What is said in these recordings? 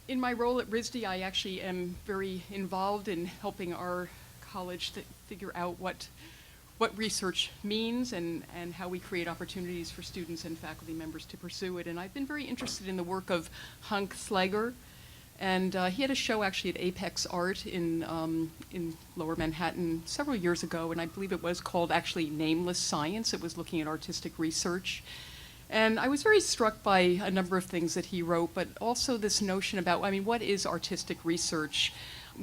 In my role at RISD, I actually am very involved in helping our college to figure out what research means and how we create opportunities for students and faculty members to pursue it. And I've been very interested in the work of Hank Slager. And he had a show actually at Apex Art in Lower Manhattan several years ago, and I believe it was called actually Nameless Science. It was looking at artistic research. And I was very struck by a number of things that he wrote, but also this notion about, I mean, what is artistic research?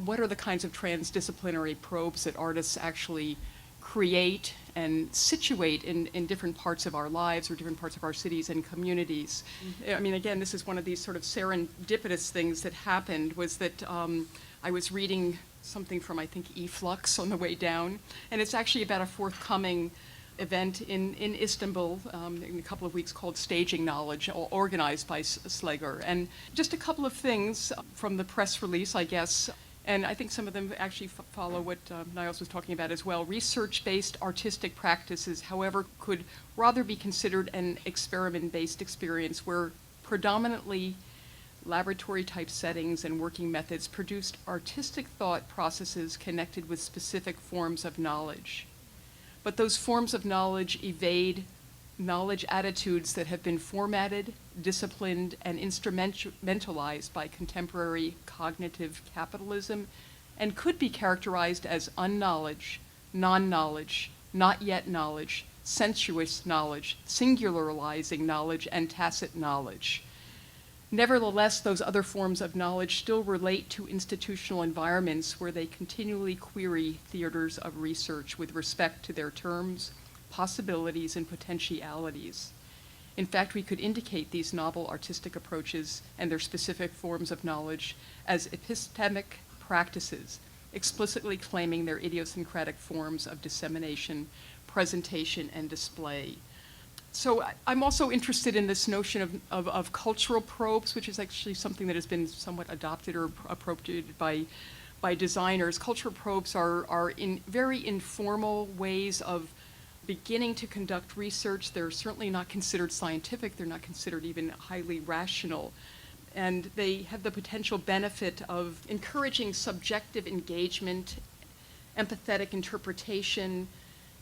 What are the kinds of transdisciplinary probes that artists actually create and situate in different parts of our lives or different parts of our cities and communities? I mean, again, this is one of these sort of serendipitous things that happened, was that I was reading something from, I think, eFlux on the way down, and it's actually about a forthcoming event in Istanbul in a couple of weeks called Staging Knowledge, organized by Slager. And just a couple of things from the press release, I guess, and I think some of them actually follow what Niles was talking about as well. Research-based artistic practices, however, could rather be considered an experiment-based experience where predominantly laboratory-type settings and working methods produced artistic thought processes connected with specific forms of knowledge. But those forms of knowledge evade knowledge attitudes that have been formatted, disciplined, and instrumentalized by contemporary cognitive capitalism and could be characterized as unknowledge, non-knowledge, not yet knowledge, sensuous knowledge, singularizing knowledge, and tacit knowledge. Nevertheless, those other forms of knowledge still relate to institutional environments where they continually query theaters of research with respect to their terms, possibilities, and potentialities. In fact, we could indicate these novel artistic approaches and their specific forms of knowledge as epistemic practices, explicitly claiming their idiosyncratic forms of dissemination, presentation, and display. So I'm also interested in this notion of cultural probes, which is actually something that has been somewhat adopted or appropriated by designers. Cultural probes are in very informal ways of beginning to conduct research. They're certainly not considered scientific. They're not considered even highly rational. And they have the potential benefit of encouraging subjective engagement, empathetic interpretation,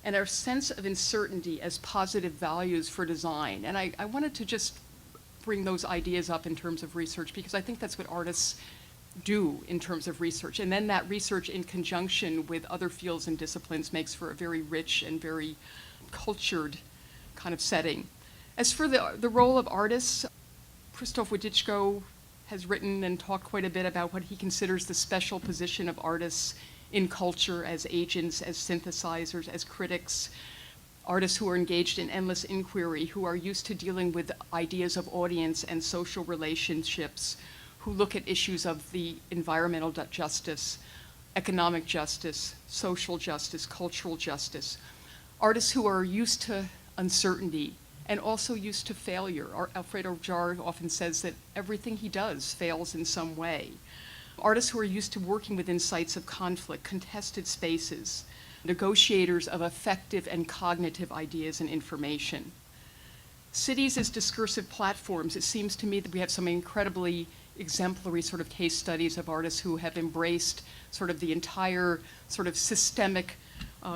and our sense of uncertainty as positive values for design. And I wanted to just bring those ideas up in terms of research, because I think that's what artists do in terms of research. And then that research in conjunction with other fields and disciplines makes for a very rich and very cultured kind of setting. As for the role of artists, Krzysztof Wodiczko has written and talked quite a bit about what he considers the special position of artists in culture as agents, as synthesizers, as critics, artists who are engaged in endless inquiry, who are used to dealing with ideas of audience and social relationships, who look at issues of the environmental justice, economic justice, social justice, cultural justice. Artists who are used to uncertainty and also used to failure. Alfredo Jar often says that everything he does fails in some way. Artists who are used to working within sites of conflict, contested spaces, negotiators of effective and cognitive ideas and information. Cities as discursive platforms, it seems to me that we have some incredibly exemplary sort of case studies of artists who have embraced sort of the entire sort of systemic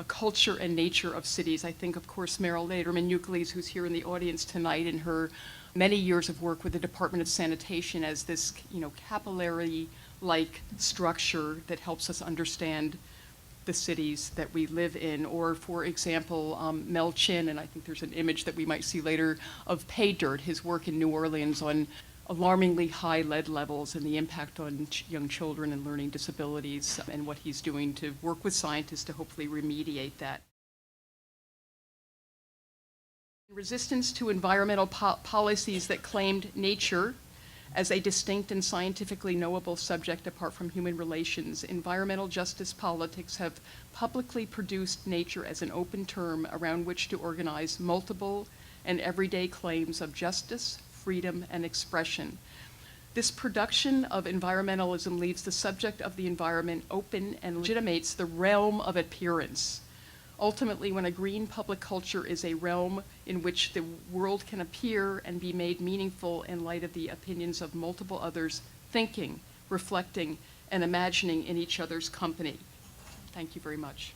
culture and nature of cities. I think, of course, Meryl Lederman-Euclides, who's here in the audience tonight, in her many years of work with the Department of Sanitation as this, capillary-like structure that helps us understand the cities that we live in. Or, for example, Mel Chin, and I think there's an image that we might see later of Pay Dirt, his work in New Orleans on alarmingly high lead levels and the impact on young children and learning disabilities, and what he's doing to work with scientists to hopefully remediate that. Resistance to environmental policies that claimed nature as a distinct and scientifically knowable subject apart from human relations, environmental justice politics have publicly produced nature as an open term around which to organize multiple and everyday claims of justice, freedom, and expression. This production of environmentalism leaves the subject of the environment open and legitimates the realm of appearance. Ultimately, when a green public culture is a realm in which the world can appear and be made meaningful in light of the opinions of multiple others, thinking, reflecting, and imagining in each other's company. Thank you very much.